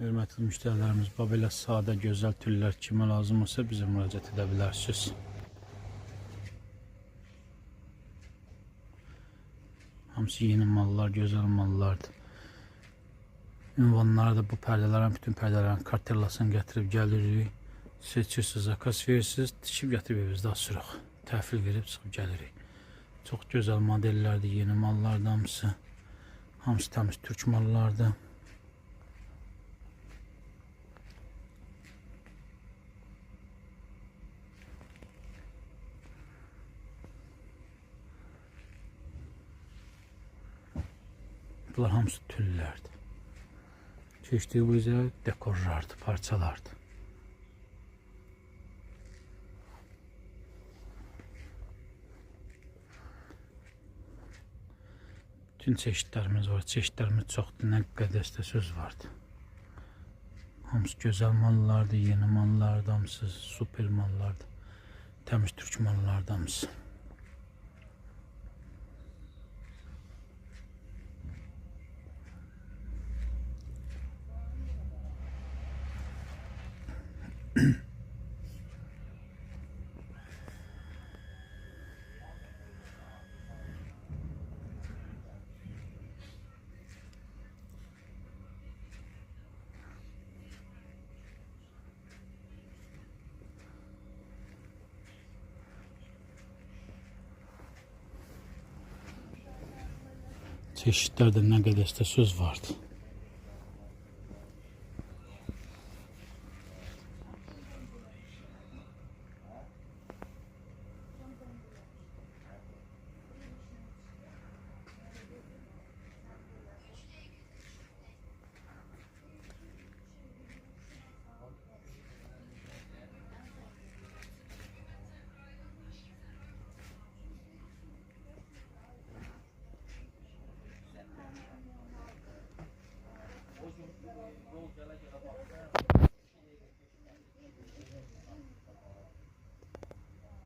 Hörmətli müştərilərimiz, belə sadə, gözəl tüllər kimə lazım olsa bizə müraciət edə bilərsiniz. Hamısı yeni mallar, gözəl mallardır. Ünvanlara da bu pərdələrin, bütün pərdələrin kartellasını gətirib gəlirik. Seçirsiniz, zakaz verirsiniz, tikib gətirib evinizdə asırıq. Təhvil verib çıxıb gəlirik. Çox gözəl modellərdir, yeni mallardır hamısı. Hamısı təmiz türk mallardır. Bunlar hamısı tüllərdir. Keçdiyi bu üzrə dekorlardır, parçalardır. Bütün çeşitlərimiz var, çeşitlərimiz çoxdur, nə qədəstə söz vardır. Hamısı gözəl mallardır, yeni mallardır, hamısı super mallardır. Təmiz türk mallardır hamısı. Çeşitlərdə nə qədəstə söz vardır.